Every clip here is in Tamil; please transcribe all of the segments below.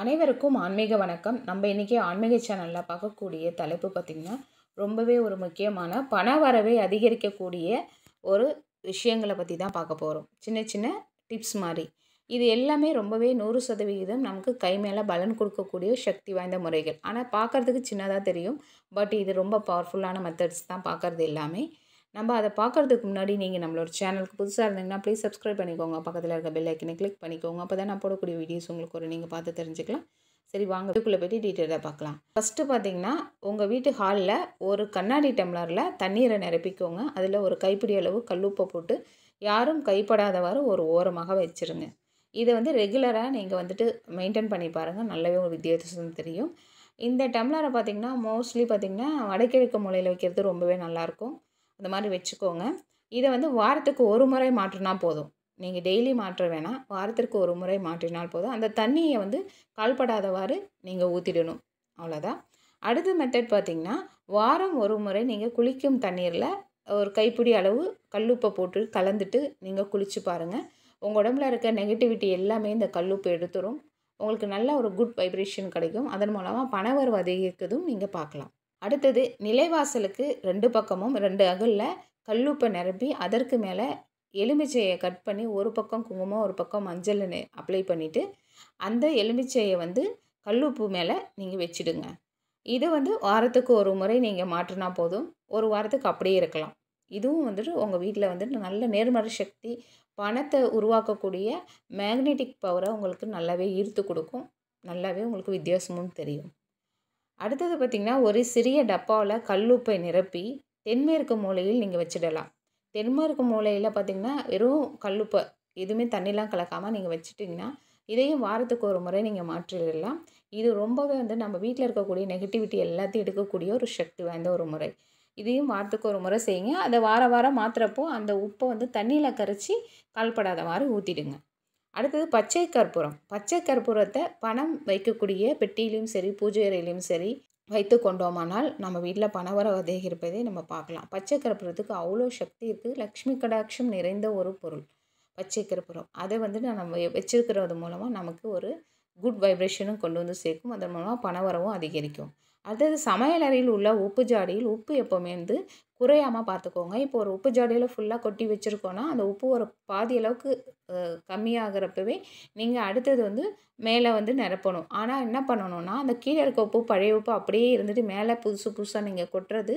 அனைவருக்கும் ஆன்மீக வணக்கம். நம்ம இன்றைக்கி ஆன்மீக சேனலில் பார்க்கக்கூடிய தலைப்பு பார்த்திங்கன்னா ரொம்பவே ஒரு முக்கியமான பண வரவை அதிகரிக்கக்கூடிய ஒரு விஷயங்களை பற்றி தான் பார்க்க போகிறோம். சின்ன சின்ன டிப்ஸ் மாதிரி இது எல்லாமே ரொம்பவே 100% நமக்கு கை மேலே பலன் கொடுக்கக்கூடிய சக்தி வாய்ந்த முறைகள். ஆனால் பார்க்குறதுக்கு சின்னதாக தெரியும், பட் இது ரொம்ப பவர்ஃபுல்லான மெத்தட்ஸ் தான் பார்க்குறது எல்லாமே. நம்ம அதை பார்க்குறதுக்கு முன்னாடி நீங்கள் நம்மளோட சேனலுக்கு புதுசாக இருந்தீங்கன்னா ப்ளீஸ் சப்ஸ்கிரைப் பண்ணிக்கோங்க. பக்கத்தில் இருக்க பெல் ஐக்கனை கிளிக் பண்ணிக்கோங்க. அப்போ தான் நான் போடக்கூடிய வீடியோஸ் உங்களுக்கு நீங்கள் பார்த்து தெரிஞ்சுக்கலாம். சரி, வாங்க வீட்டுக்குள்ளே போய்ட்டு டீட்டெயிலாக பார்க்கலாம். ஃபஸ்ட்டு பார்த்தீங்கன்னா, உங்கள் வீட்டு ஹாலில் ஒரு கண்ணாடி டம்ளரில் தண்ணீரை நிரப்பிக்கோங்க. அதில் ஒரு கைப்பிடி அளவு கல்லுப்பை போட்டு யாரும் கைப்படாதவாறு ஒரு ஓரமாக வச்சுருங்க. இதை ரெகுலராக நீங்கள் மெயின்டைன் பண்ணி பாருங்கள். நல்லாவே ஒரு வித்தியாசம் தெரியும். இந்த டம்ளரை பார்த்திங்கன்னா மோஸ்ட்லி பார்த்திங்கன்னா வடகிழக்கு மூலையில் வைக்கிறது ரொம்பவே நல்லாயிருக்கும். அந்த மாதிரி வச்சுக்கோங்க. இதை வாரத்துக்கு ஒரு முறை மாற்றினா போதும். நீங்கள் டெய்லி மாற்ற வேணாம், வாரத்திற்கு ஒரு முறை மாற்றினால் போதும். அந்த தண்ணியை கால்படாதவாறு நீங்கள் ஊற்றிடணும், அவ்வளோதான். அடுத்த மெத்தட் பார்த்திங்கன்னா, வாரம் ஒரு முறை நீங்கள் குளிக்கும் தண்ணீரில் ஒரு கைப்பிடி அளவு கல்லுப்பை போட்டு கலந்துட்டு நீங்கள் குளித்து பாருங்கள். உங்கள் உடம்புல இருக்க நெகட்டிவிட்டி எல்லாமே இந்த கல்லுப்பு எடுத்துரும். உங்களுக்கு நல்ல ஒரு குட் வைப்ரேஷன் கிடைக்கும். அதன் மூலமாக பணவரவு அதிகரிக்கிறதும் நீங்கள் பார்க்கலாம். அடுத்தது, நிலைவாசலுக்கு 2 பக்கமும் 2 அகலில் கல்லுப்பை நிரப்பி அதற்கு மேலே எலுமிச்சையை கட் பண்ணி ஒரு பக்கம் குங்குமம் ஒரு பக்கம் மஞ்சள் அப்ளை பண்ணிவிட்டு அந்த எலுமிச்சையை கல்லுப்பு மேலே நீங்கள் வச்சிடுங்க. இது வாரத்துக்கு ஒரு முறை நீங்கள் மாற்றினா போதும். ஒரு வாரத்துக்கு அப்படியே இருக்கலாம். இதுவும் உங்கள் வீட்டில் நல்ல நேர்மறை சக்தி, பணத்தை உருவாக்கக்கூடிய மேக்னெட்டிக் பவரை உங்களுக்கு நல்லாவே ஈர்த்து கொடுக்கும். நல்லாவே உங்களுக்கு வித்தியாசமும் தெரியும். அடுத்தது பார்த்திங்கன்னா, ஒரு சிறிய டப்பாவில் கல்லுப்பை நிரப்பி தென்மேற்கு மூலையில் நீங்கள் வச்சிடலாம். தென்மேற்கு மூலையில் பார்த்திங்கன்னா வெறும் கல்லுப்பை, எதுவுமே தண்ணிலாம் கலக்காமல் நீங்கள் வச்சுட்டிங்கன்னா இதையும் வாரத்துக்கு ஒரு முறை நீங்கள் மாற்றிடலாம். இது ரொம்பவே நம்ம வீட்டில் இருக்கக்கூடிய நெகட்டிவிட்டி எல்லாத்தையும் எடுக்கக்கூடிய ஒரு சக்தி வாய்ந்த ஒரு முறை. இதையும் வாரத்துக்கு ஒரு முறை செய்யுங்க. அதை வாரம் மாற்றுறப்போ அந்த உப்பை தண்ணியில் கரைச்சி கால்படாதவாறு ஊற்றிடுங்க. அடுத்தது, பச்சை கற்பூரம். பச்சை கற்பூரத்தை பணம் வைக்கக்கூடிய பெட்டியிலையும் சரி பூஜை அறையிலையும் சரி வைத்து கொண்டோமானால் நம்ம வீட்டில் பணவரவு அதிகரிப்பதை நம்ம பார்க்கலாம். பச்சை கற்பூரத்துக்கு அவ்வளோ சக்தி இருக்குது. லக்ஷ்மி கடாட்சம் நிறைந்த ஒரு பொருள் பச்சை கற்பூரம். அதை நம்ம வச்சிருக்கிறது மூலமாக நமக்கு ஒரு குட் வைப்ரேஷனும் கொண்டு சேர்க்கும். அதன் மூலமாக பணவரவும் அதிகரிக்கும். அடுத்தது, சமையல் அறையில் உள்ள உப்பு ஜாடியில் உப்பு எப்போவுமே குறையாமல் பார்த்துக்கோங்க. இப்போ ஒரு உப்பு ஜாடியில் ஃபுல்லாக கொட்டி வச்சுருக்கோன்னா அந்த உப்பு ஒரு பாதி அளவுக்கு கம்மியாகிறப்பவே நீங்கள் அடுத்தது மேலே நிரப்பணும். ஆனால் என்ன பண்ணணுன்னா, அந்த கீழே இருக்க உப்பு பழைய உப்பு அப்படியே இருந்துட்டு மேலே புதுசாக நீங்கள் கொட்டுறது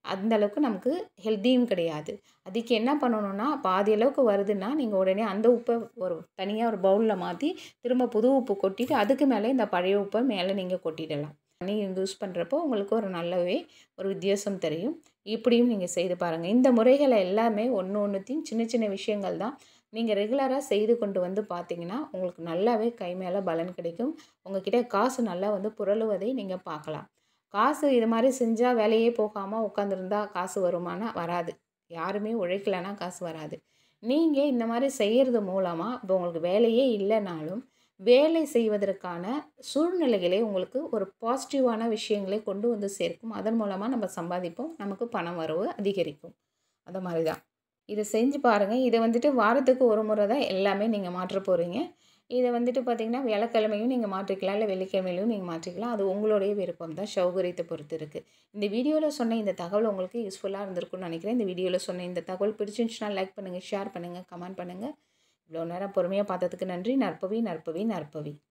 அந்தளவுக்கு நமக்கு ஹெல்த்தியும் கிடையாது. அதுக்கு என்ன பண்ணணுன்னா, பாதி அளவுக்கு வருதுன்னா நீங்கள் உடனே அந்த உப்பை ஒரு தனியாக ஒரு பவுலில் மாற்றி திரும்ப புது உப்பு கொட்டிட்டு அதுக்கு மேலே இந்த பழைய உப்பை மேலே நீங்கள் கொட்டிடலாம். தண்ணி யூஸ் பண்ணுறப்போ உங்களுக்கு ஒரு நல்லாவே ஒரு வித்தியாசம் தெரியும். இப்படியும் நீங்கள் செய்து பாருங்கள். இந்த முறைகளை எல்லாமே ஒன்றுத்தையும் சின்ன சின்ன விஷயங்கள் தான். நீங்கள் ரெகுலராக செய்து கொண்டு பார்த்தீங்கன்னா உங்களுக்கு நல்லாவே கை மேலே பலன் கிடைக்கும். உங்கள்கிட்ட காசு நல்லா புரளுவதை நீங்கள் பார்க்கலாம். காசு இது மாதிரி செஞ்சால் வேலையே போகாமல் உட்காந்துருந்தா காசு வருமானா வராது. யாருமே உழைக்கலைன்னா காசு வராது. நீங்கள் இந்த மாதிரி செய்கிறது மூலமாக இப்போ உங்களுக்கு வேலையே இல்லைனாலும் வேலை செய்வதற்கான சூழ்நிலைகளே உங்களுக்கு ஒரு பாசிட்டிவான விஷயங்களை கொண்டு சேர்க்கும். அதன் மூலமாக நம்ம சம்பாதிப்போம், நமக்கு பணம் வரவு அதிகரிக்கும். அது மாதிரி தான் இதை செஞ்சு பாருங்கள். இதை வாரத்துக்கு ஒரு முறை தான் எல்லாமே நீங்கள் மாற்ற போகிறீங்க. இதை பார்த்திங்கன்னா வியாழக்கிழமையும் நீங்கள் மாற்றிக்கலாம், இல்லை வெள்ளிக்கிழமையிலும் நீங்கள் மாற்றிக்கலாம். அது உங்களுடைய விருப்பம் தான், சௌகரியத்தை பொறுத்து இருக்குது. இந்த வீடியோவில் சொன்ன இந்த தகவல் உங்களுக்கு யூஸ்ஃபுல்லாக இருந்திருக்குன்னு நினைக்கிறேன். இந்த வீடியோவில் சொன்ன இந்த தகவல் பிடிச்சிருந்துச்சுன்னா லைக் பண்ணுங்கள், ஷேர் பண்ணுங்கள், கமெண்ட் பண்ணுங்கள். இவ்வளோ நேரம் பொறுமையாக பார்த்ததுக்கு நன்றி. நற்பவி நற்பவி நற்பவி.